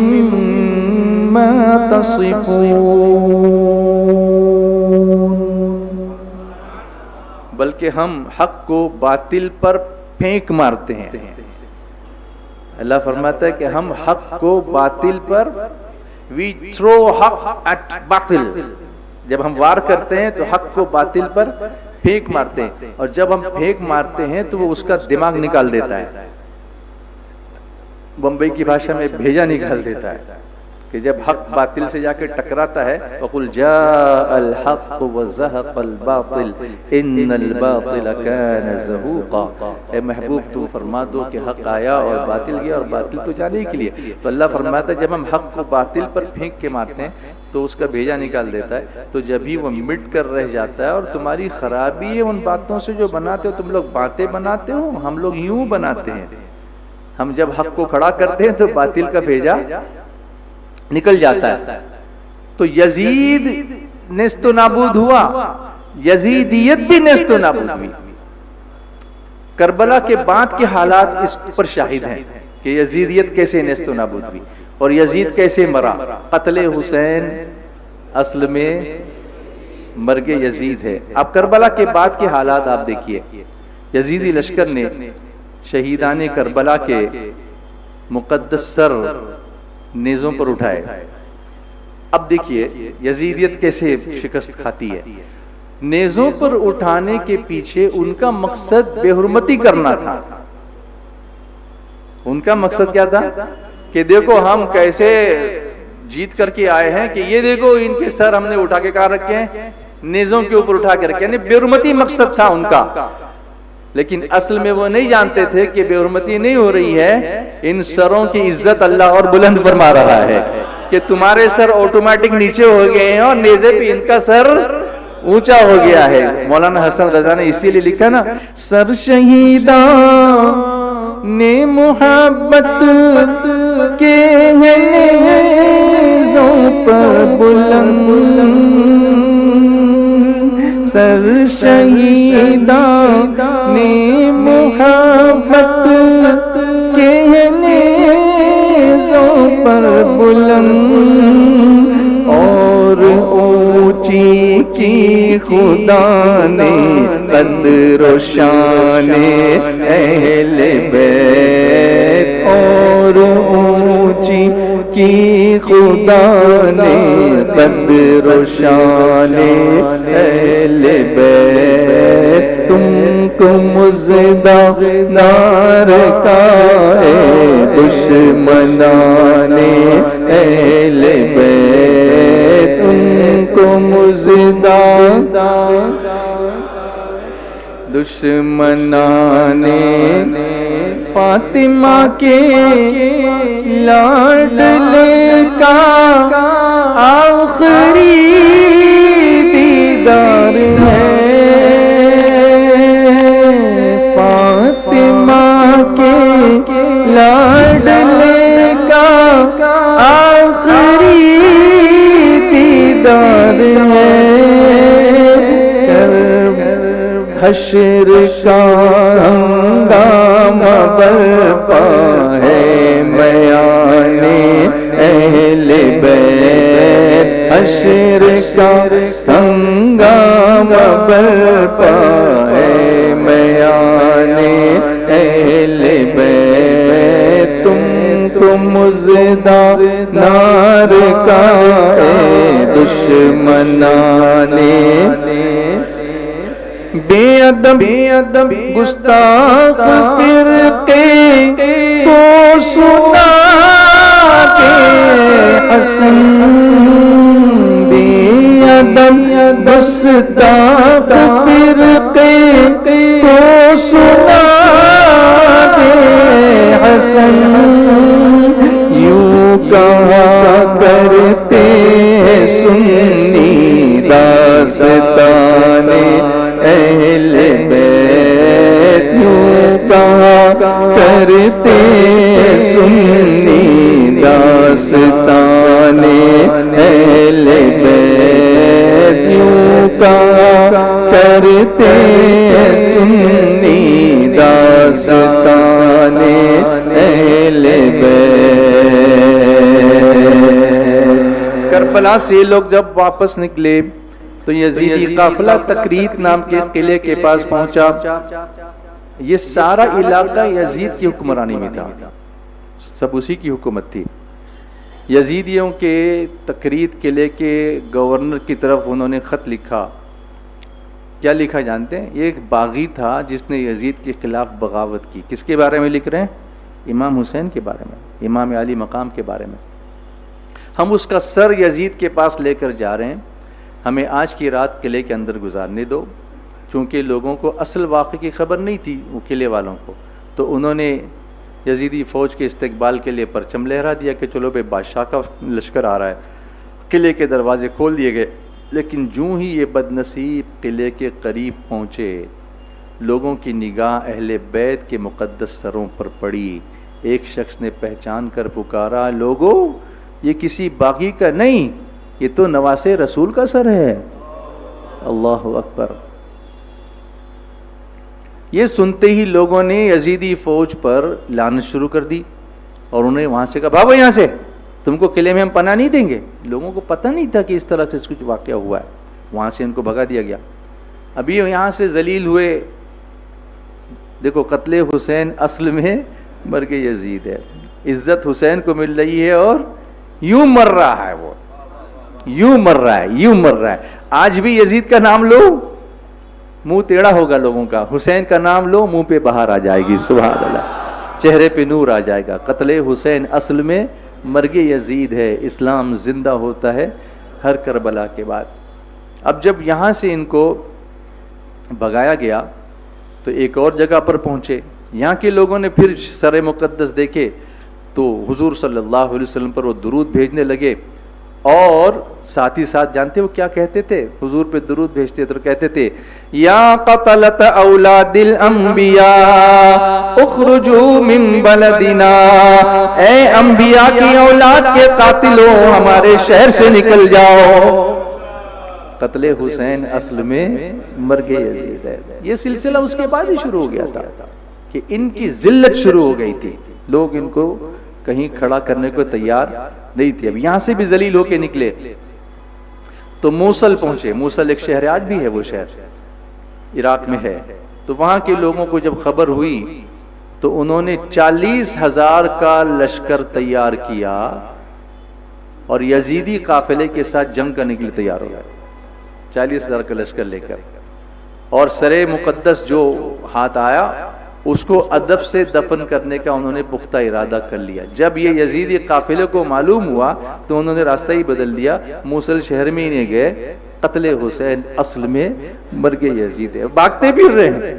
مِمَّا تَصِفُونَ. بلکہ ہم حق کو باطل پر پھینک مارتے ہیں. اللہ فرماتا ہے کہ ہم حق کو باطل پر we throw حق at باطل. جب ہم وار کرتے ہیں تو حق کو باطل پر پھینک مارتے ہیں, اور جب ہم پھینک مارتے ہیں تو وہ اس کا دماغ نکال دیتا ہے. بمبئی کی بھاشا میں بھیجا نکال دیتا ہے کہ جب حق باطل سے جا کے ٹکراتا ہے وَقُلْ جَاءَ الْحَقُّ وَزَهَقَ الْبَاطِلُ إِنَّ الْبَاطِلَ كَانَ زَهُوقًا. اے محبوب تو فرما دو کہ حق آیا اور باطل گیا, اور باطل تو جانے کے لیے. تو اللہ فرماتا ہے جب ہم حق کو باطل پر پھینک کے مارتے ہیں تو اس کا بھیجا نکال دیتا ہے, تو جب ہی وہ مٹ کر رہ جاتا ہے. اور تمہاری خرابی ہے ان باتوں سے جو بناتے ہو, تم لوگ باتیں بناتے ہو, ہم لوگ یوں بناتے ہیں. ہم جب حق کو کھڑا کرتے ہیں تو باطل کا بھیجا نکل جاتا ہے. تو یزید نیست و نابود ہوا, یزیدیت بھی نیست و نابود ہوئی. کربلا کے بعد کے حالات اس پر شاہد ہیں کہ یزیدیت کیسے نیست و نابود ہوئی اور یزید کیسے مرا. قتل حسین اصل میں مرگ یزید ہے. اب کربلا کے بعد کے حالات آپ دیکھیے. یزیدی لشکر نے شہیدان کربلا کے مقدس سر نیزوں پر اٹھائے. اب دیکھیے یزیدیت کیسے شکست کھاتی ہے. نیزوں پر اٹھانے کے پیچھے ان کا مقصد بے حرمتی کرنا تھا. ان کا مقصد کیا تھا کہ دیکھو ہم کیسے جیت کر کے آئے ہیں, کہ یہ دیکھو ان کے سر ہم نے اٹھا کے کہاں رکھے ہیں, نیزوں کے اوپر اٹھا کے رکھے. یعنی بے حرمتی مقصد تھا ان کا. لیکن اصل میں وہ نہیں جانتے تھے کہ بے حرمتی نہیں ہو رہی ہے, ان سروں کی عزت اللہ اور بلند فرما رہا ہے کہ تمہارے سر آٹومیٹک نیچے ہو گئے ہیں اور نیزے پہ ان کا سر اونچا ہو گیا ہے. مولانا حسن رضا نے اسی لیے لکھا نا, سر شہیدان نے محبت کے نیزوں پر بلند, سر شہیدان نے محبت کے نیزوں پر بلند, اور اونچی کی خدا نے قدر و شان اہل بیت, اور اونچی کی خدا نے قدر و شان اہل بیت. تم کو مزدہ نار کا دشمنان اہل بیت, تم کو مزدہ دشمنان فاطمہ کے لاڈلے کا آخری دیدار ہے. فاطمہ کے لاڈلے کا حشر کا ہنگامہ برپا ہے میانے اہل بیت، حشر کا ہنگامہ برپا ہے میانے اہل بیت، تم تو مزدہ نار کا اے دشمنانے بے ادب گستاخ فرقے کو سنا کے حسن، بے ادب گستاخ فرقے کو سنا کے حسن، یوں کہا کرتے سنی داستان اہل بیت، یوں کہا کرتے سنی داستان اہل بیت، یوں کہا کرتے سنی داستان اہل بیت۔ کربلا سے لوگ جب واپس نکلے تو یزیدی قافلہ تکریت نام کے قلعے کے پاس پہنچا۔ یہ سارا علاقہ یزید کی حکمرانی میں تھا، سب اسی کی حکومت تھی۔ یزیدیوں کے تکریت قلعے کے گورنر کی طرف انہوں نے خط لکھا۔ کیا لکھا جانتے ہیں؟ یہ ایک باغی تھا جس نے یزید کے خلاف بغاوت کی۔ کس کے بارے میں لکھ رہے ہیں؟ امام حسین کے بارے میں، امام علی مقام کے بارے میں۔ ہم اس کا سر یزید کے پاس لے کر جا رہے ہیں، ہمیں آج کی رات قلعے کے اندر گزارنے دو۔ چونکہ لوگوں کو اصل واقعے کی خبر نہیں تھی، وہ قلعے والوں کو، تو انہوں نے یزیدی فوج کے استقبال کے لیے پرچم لہرا دیا کہ چلو بھائی بادشاہ کا لشکر آ رہا ہے۔ قلعے کے دروازے کھول دیے گئے، لیکن جوں ہی یہ بد نصیب قلعے کے قریب پہنچے، لوگوں کی نگاہ اہل بیت کے مقدس سروں پر پڑی۔ ایک شخص نے پہچان کر پکارا، لوگو یہ کسی باغی کا نہیں، یہ تو نواسے رسول کا سر ہے۔ اللہ اکبر۔ یہ سنتے ہی لوگوں نے یزیدی فوج پر لعنت شروع کر دی اور انہیں وہاں سے کہا بھاگو یہاں سے، تم کو قلعے میں ہم پناہ نہیں دیں گے۔ لوگوں کو پتہ نہیں تھا کہ اس طرح سے کچھ واقعہ ہوا ہے، وہاں سے ان کو بھگا دیا گیا۔ ابھی یہاں سے ذلیل ہوئے، دیکھو قتل حسین اصل میں مرگ یزید ہے، عزت حسین کو مل رہی ہے اور یوں مر رہا ہے، وہ یوں مر رہا ہے، یوں مر رہا ہے۔ آج بھی یزید کا نام لو منہ ٹیڑھا ہوگا لوگوں کا، حسین کا نام لو منہ پہ بہار آ جائے گی، سبحان اللہ، چہرے پہ نور آ جائے گا۔ قتل حسین اصل میں مرگ یزید ہے، اسلام زندہ ہوتا ہے ہر کربلا کے بعد۔ اب جب یہاں سے ان کو بھگایا گیا تو ایک اور جگہ پر پہنچے، یہاں کے لوگوں نے پھر سر مقدس دیکھے تو حضور صلی اللہ علیہ وسلم پر وہ درود بھیجنے لگے، اور ساتھ ہی ساتھ جانتے وہ کیا کہتے تھے؟ حضور پہ درود بھیجتے تو کہتے تھے یا قتلت اولاد الانبیاء اخرجوا من بلدنا، اے انبیاء کی اولاد کے قاتلوں ہمارے شہر سے نکل جاؤ۔ قتل حسین اصل میں مرگ یزید ہے۔ یہ سلسلہ اس کے بعد ہی شروع ہو گیا تھا کہ ان کی ذلت شروع ہو گئی تھی، لوگ ان کو کہیں کھڑا کرنے کو تیار نہیں تھے۔ اب یہاں سے بھی ذلیل ہو کے نکلے تو موصل پہنچے۔ موصل ایک شہر آج بھی ہے، وہ شہر عراق میں ہے۔ تو وہاں کے لوگوں کو جب خبر ہوئی تو انہوں نے 40,000 کا لشکر تیار کیا اور یزیدی قافلے کے ساتھ جنگ کرنے کے لیے تیار ہو گئے، 40,000 کا لشکر لے کر۔ اور سر مقدس جو ہاتھ آیا اس کو ادب سے دفن کرنے کا انہوں نے پختہ ارادہ کر لیا۔ جب یہ یزیدی قافلے کو معلوم ہوا تو انہوں نے راستہ ہی بدل دیا، موصل شہر میں ہی نہیں گئے۔ قتل حسین اصل میں مرگ یزید ہے، بھاگتے پھر رہے ہیں،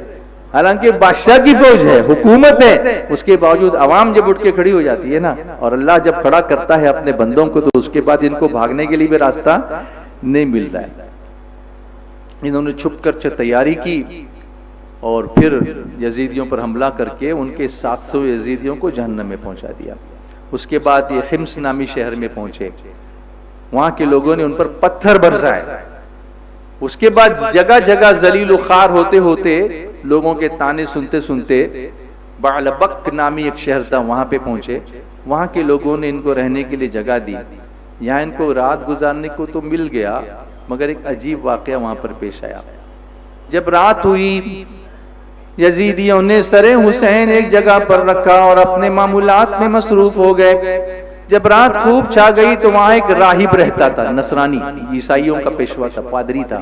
حالانکہ بادشاہ کی فوج ہے، حکومت ہے، اس کے باوجود عوام جب اٹھ کے کھڑی ہو جاتی ہے نا، اور اللہ جب کھڑا کرتا ہے اپنے بندوں کو تو اس کے بعد ان کو بھاگنے کے لیے بھی راستہ نہیں مل رہا ہے۔ انہوں نے چھپ کر تیاری کی اور پھر یزیدیوں پر حملہ کر کے ان کے 700 یزیدیوں کو جہنم میں پہنچا دیا۔ اس کے بعد یہ حمص نامی شہر میں پہنچے، وہاں کے لوگوں نے ان پر پتھر برسائے، اس کے بعد جگہ جگہ ذلیل و خوار ہوتے ہوتے لوگوں کے تانے سنتے سنتے بعلبک نامی ایک شہر تھا، وہاں پہ پہنچے. وہاں کے لوگوں نے ان کو رہنے کے لیے جگہ دی. یہاں ان کو رات گزارنے کو تو مل گیا، مگر ایک عجیب واقعہ وہاں پر پیش آیا. جب رات ہوئی یزیدیوں نے سر حسین ایک جگہ پر رکھا اور اپنے معمولات میں مصروف ہو گئے. جب رات خوب چھا گئی تو وہاں ایک راہب رہتا تھا، نصرانی، عیسائیوں کا پیشوا تھا، پادری تھا.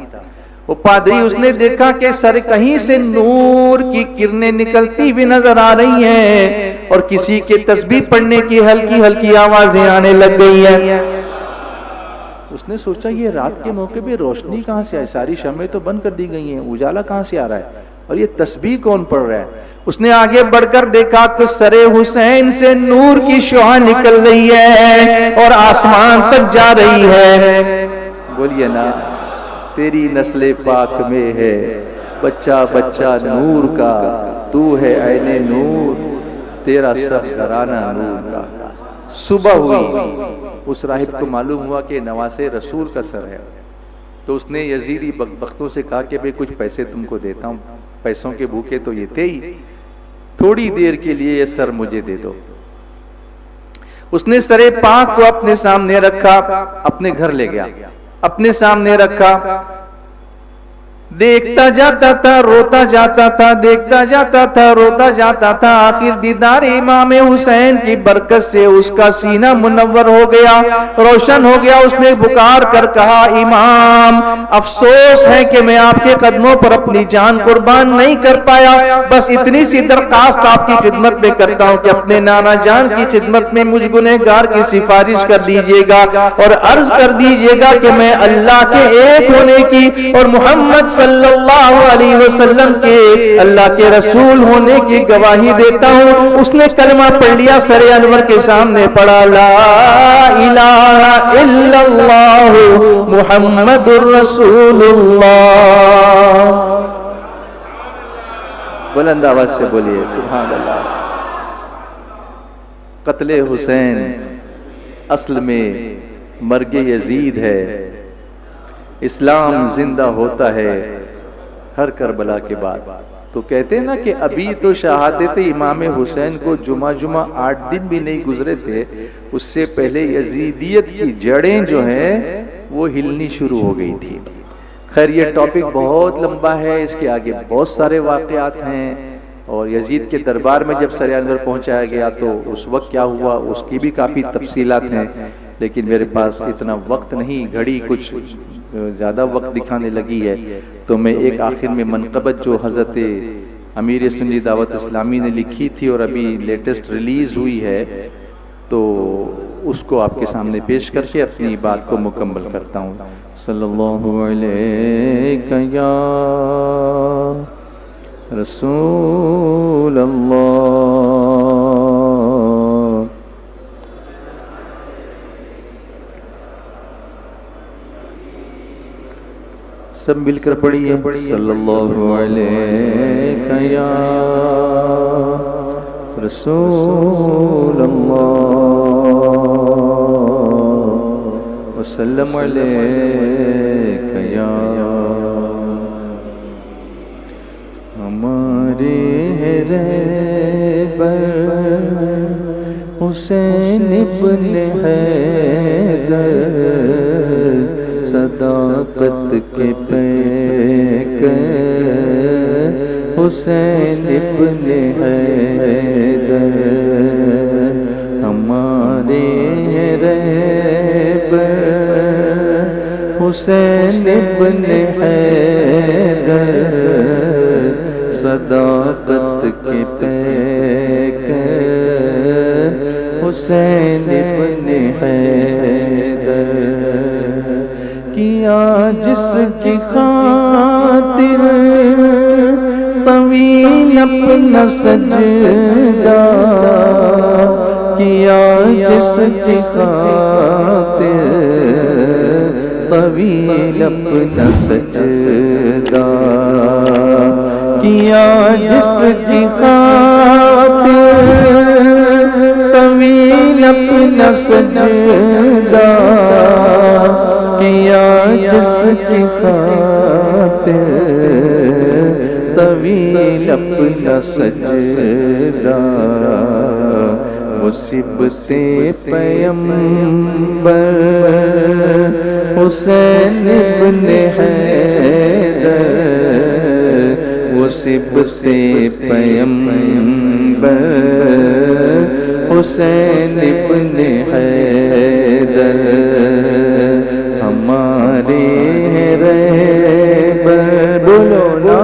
وہ پادری، اس نے دیکھا کہ سر کہیں سے نور کی کرنیں نکلتی ہوئی نظر آ رہی ہیں اور کسی کے تسبیح پڑھنے کی ہلکی ہلکی آوازیں آنے لگ گئی ہیں. اس نے سوچا یہ رات کے موقع پہ روشنی کہاں سے آئی؟ ساری شمعیں تو بند کر دی گئی ہیں، اجالا کہاں سے آ رہا ہے اور یہ تسبیح کون پڑھ رہا ہے؟ اس نے آگے بڑھ کر دیکھا تو سر حسین سے نور کی شعاع نکل رہی ہے اور آسمان تک جا رہی ہے. بولیے نا، تیری نسل پاک میں ہے بچہ بچہ نور کا، تو ہے عین نور، تیرا سر گھرانہ نور کا. صبح ہوئی، اس راہب کو معلوم ہوا کہ نواسے رسول کا سر ہے. تو اس نے یزیدی بدبختوں سے کہا کہ بھئی کچھ پیسے تم کو دیتا ہوں، پیسوں کے بھوکے تو یہ تھے ہی، تھوڑی دیر کے لیے یہ سر مجھے دے دو. اس نے سر پاک کو اپنے سامنے رکھا، اپنے گھر لے گیا، اپنے سامنے رکھا، دیکھتا جاتا تھا روتا جاتا تھا، دیکھتا جاتا تھا روتا جاتا تھا. آخر دیدار امام حسین کی برکت سے اس کا سینہ منور ہو گیا، روشن ہو گیا. اس نے پکار کر کہا، امام افسوس ہے کہ میں آپ کے قدموں پر اپنی جان قربان نہیں کر پایا، بس اتنی سی درخواست آپ کی خدمت میں کرتا ہوں کہ اپنے نانا جان کی خدمت میں مجھ گنہگار کی سفارش کر دیجئے گا اور عرض کر دیجئے گا کہ میں اللہ کے ایک ہونے کی اور محمد صلی اللہ علیہ وسلم کے اللہ کے رسول ہونے کی گواہی دیتا ہوں. اس نے کلمہ پڑھ لیا، سر انور کے سامنے پڑھا، لا الہ الا اللہ محمد الرسول اللہ. بلند آواز سے بولیے سبحان اللہ. قتل حسین اصل میں مرگ یزید ہے. اسلام زندہ ہوتا ہے ہر کربلا کے بعد. تو کہتے ہیں نا کہ ابھی تو شہادت امام حسین کو جمعہ 8 دن بھی نہیں گزرے تھے، اس سے پہلے یزیدیت کی جڑیں جو ہیں وہ ہلنی شروع ہو گئی تھی. خیر یہ ٹاپک بہت لمبا ہے، اس کے آگے بہت سارے واقعات ہیں. اور یزید کے دربار میں جب سر انور پہنچایا گیا تو اس وقت کیا ہوا اس کی بھی کافی تفصیلات ہیں، لیکن میرے پاس اتنا وقت نہیں، گھڑی کچھ زیادہ وقت دکھانے لگی ہے. تو میں ایک آخر میں منقبت جو حضرت امیر سنی دعوت اسلامی نے لکھی تھی اور ابھی لیٹسٹ ریلیز ہوئی ہے، تو اس کو آپ کے سامنے پیش کر کے اپنی بات کو مکمل کرتا ہوں. صلی اللہ علیہ یا رسول اللہ. سب مل کر پڑھیے، صلی اللہ علیہ یا رسول اللہ وسلم علیہ یا. ہمارے رہبر حسین ابن حیدر، صداقت کے پیکر حسین ابن حیدر. ہمارے رہبر حسین ابن حیدر، صداقت کے پیکر حسین ابن حیدر. کیا جس کی خاطر طویل اپنا سجدہ، کیا جس کی خاطر طویل اپنا سجدہ، کیا جس کی خاطر طویل اپنا سجدہ، کیا جس کی خاطر طویل اپنا سجدہ، مصیبت پیمبر حسین ابن حیدر، مصیبت پیمبر حسین ابن حیدر، ہمارے رہبر، بولو نا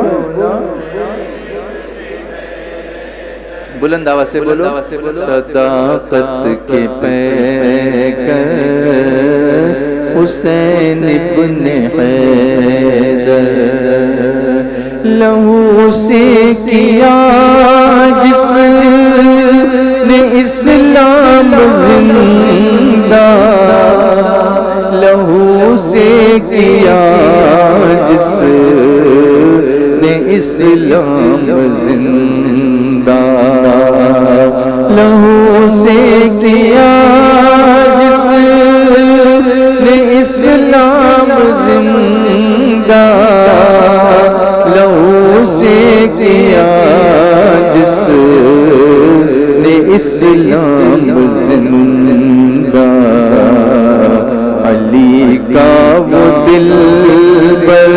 بلند آواز سے بولو، صداقت کے پیکر حسین ابن حیدر، لہو سے کیا جس نے اسلام زندہ، لہو سے کیا جس نے اسلام زندہ، لہو سے کیا جس نے اسلام زندہ، لہو سے کیا جس نے اسلام زندہ، علی کا وہ دلبر،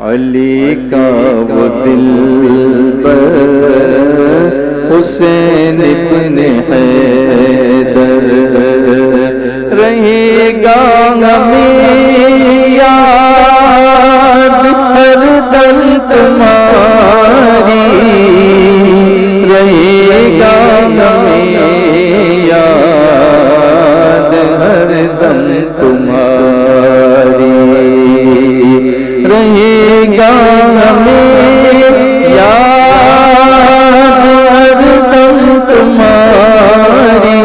علی کا وہ دلبر حسین ابن حیدر، رہے گا ہمیں یاد ہر دم تمہاری، رہے گا ہمیں یاد ہر دم تمہاری، رہے گا ہمیں یاد ہر دم تمہاری،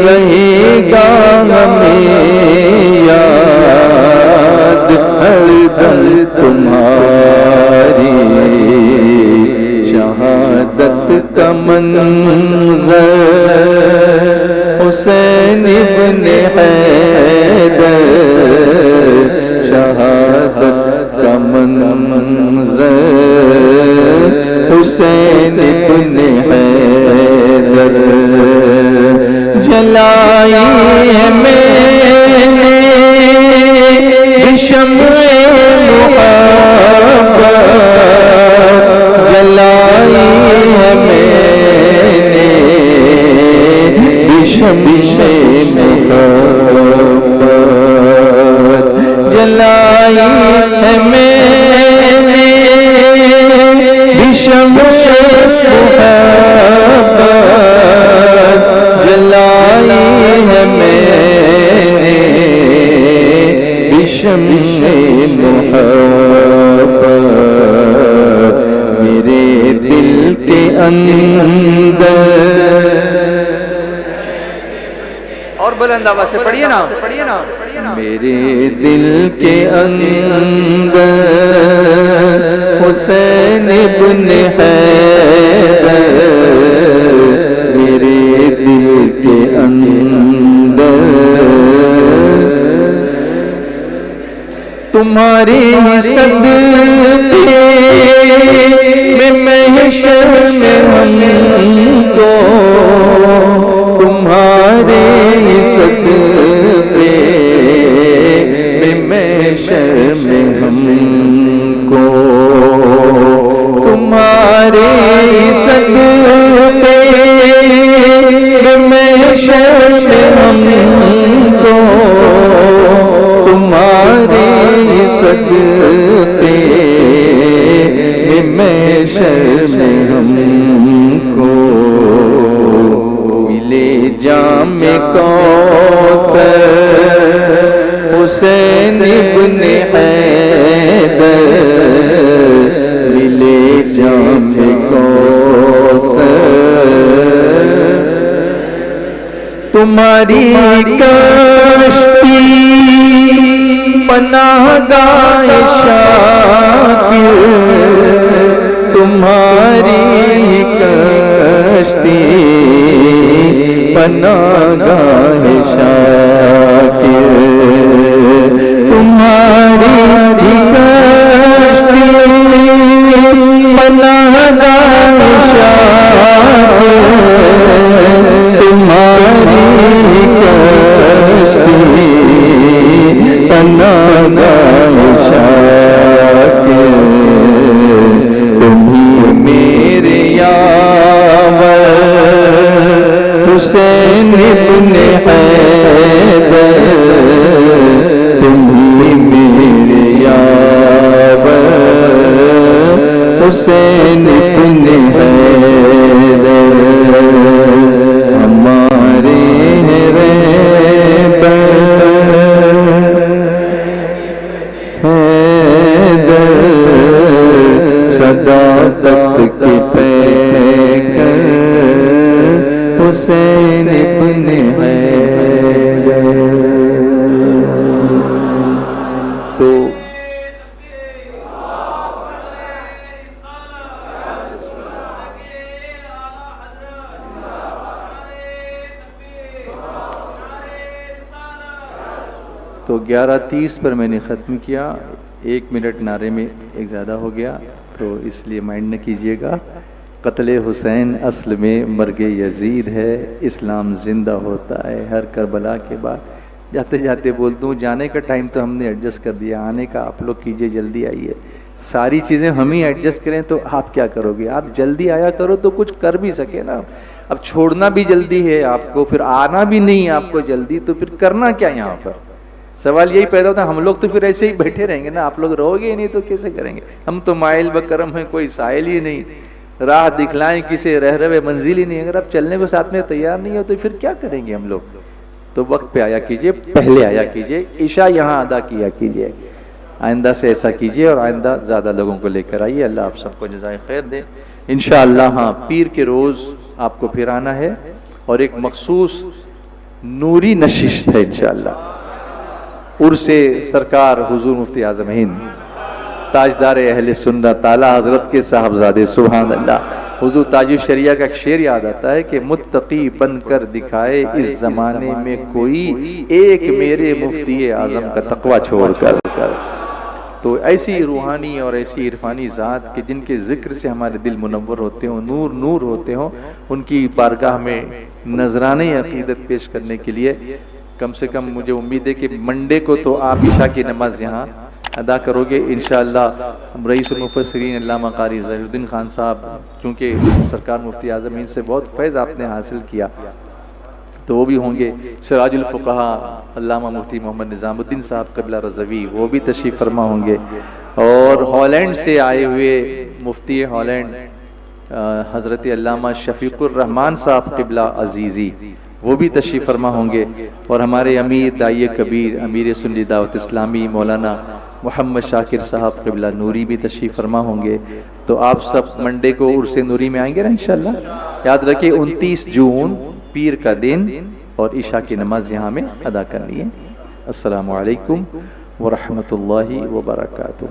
رہے گا ہمیں یاد ہر دم تمہاری، شہادت کا منظر حسین ابن حیدر، شہادت کا منظر حسین ابن حیدر، جلائی ہے میں نے شمع محبت، جلائی ہے میں نے شمع محبت، جلائی ہے میں نے شمع محبت، جلائی ہے میں نے شمع محبت، میرے دل کے اندر، اور بلند آواز سے پڑھیے نا، میرے دل کے اندر حسین ابن حیدر، میرے دل کے اندر تمہاری صدقے میں محشر میں ہم کو، تمہارے صدقے میں محشر میں ہم کو، تمہارے صدقے میں محشر میں ہم کو، تمہارے صدقے میں محشر میں ہم کو، ملے جام کوثر حسین ابن حیدر، ملے جام کوثر، تمہاری کشتی پناہ گاہ شاکر، تمہاری کشتی پناہ گاہ پناہگاہ شاہ تمہاری کشتی پناہگاہ شاہ تمہیں میرے یاور حسین ابن حیدر تمہیں میرے یاور حسین ابن حیدر ہمارے رہبر حیدر صداقت کے پیکر حسین ابن حیدر. تو تو 11:30 پر میں نے ختم کیا. 1 منٹ نعرے میں ایک زیادہ ہو گیا تو اس لیے مائنڈ نہ کیجیے گا. قتل حسین اصل میں مرگ یزید ہے. اسلام زندہ ہوتا ہے ہر کربلا کے بعد. جاتے جاتے بولتا ہوں جانے کا ٹائم تو ہم نے ایڈجسٹ کر دیا, آنے کا آپ لوگ کیجئے, جلدی آئیے. ساری چیزیں ہم ہی ایڈجسٹ کریں تو آپ کیا کرو گے؟ آپ جلدی آیا کرو تو کچھ کر بھی سکے نا. اب چھوڑنا بھی جلدی ہے آپ کو, پھر آنا بھی نہیں آپ کو جلدی, تو پھر کرنا کیا یہاں پر؟ سوال یہی پیدا ہوتا ہے. ہم لوگ تو پھر ایسے ہی بیٹھے رہیں گے نا, آپ لوگ رہو گے ہی نہیں تو کیسے کریں گے؟ ہم تو مائل بکرم ہیں, کوئی سائل ہی نہیں, راہ دکھلائیں کسے رہ منزل ہی نہیں. اگر آپ چلنے کو ساتھ میں تیار نہیں ہو تو پھر کیا کریں گے ہم لوگ؟ تو وقت پہ آیا کیجئے, پہلے آیا کیجئے, عشاء یہاں ادا کیا کیجئے. آئندہ سے ایسا کیجئے اور آئندہ زیادہ لوگوں کو لے کر آئیے. اللہ آپ سب کو جزائے خیر دے انشاءاللہ. ہاں, پیر کے روز آپ کو پھر آنا ہے اور ایک مخصوص نوری نشست ہے انشاءاللہ. عرس سرکار حضور مفتی اعظم ہند تاجدار اہل سنت اعلیٰ حضرت کے صاحبزادے سبحان اللہ. حضور تاج الشریعہ کا ایک شعر یاد آتا ہے کہ متقی بن کر دکھائے اس زمانے میں کوئی, ایک میرے مفتی اعظم کا تقوی چھوڑ کر. تو ایسی روحانی اور ایسی عرفانی ذات کہ جن کے ذکر سے ہمارے دل منور ہوتے ہوں, نور نور ہوتے ہوں, ان کی بارگاہ میں نذرانے عقیدت پیش کرنے کے لیے کم سے کم مجھے امید ہے کہ منڈے کو تو آپ عشاء کی نماز یہاں ادا کرو گے انشاءاللہ. رئیس المفسرین علامہ قاری ظہیر الدین خان صاحب, چونکہ سرکار مفتی اعظم ہند سے بہت فیض آپ نے حاصل کیا, تو وہ بھی ہوں گے. سراج الفقہا علامہ مفتی محمد نظام الدین صاحب قبلہ رضوی, وہ بھی تشریف فرما ہوں گے. اور ہالینڈ سے آئے ہوئے مفتی ہالینڈ حضرت علامہ شفیق الرحمان صاحب قبلہ عزیزی, وہ بھی تشریف فرما ہوں گے. اور ہمارے امیر داعیہ کبیر امیر سنی دعوت اسلامی مولانا محمد شاکر صاحب قبلہ نوری بھی تشریف فرما ہوں گے. تو آپ سب منڈے کو عرس نوری میں آئیں گے نا انشاءاللہ. یاد رکھیں 29 جون پیر کا دن, اور عشاء کی نماز یہاں میں ادا کرنی ہے. السلام علیکم ورحمۃ اللہ وبرکاتہ.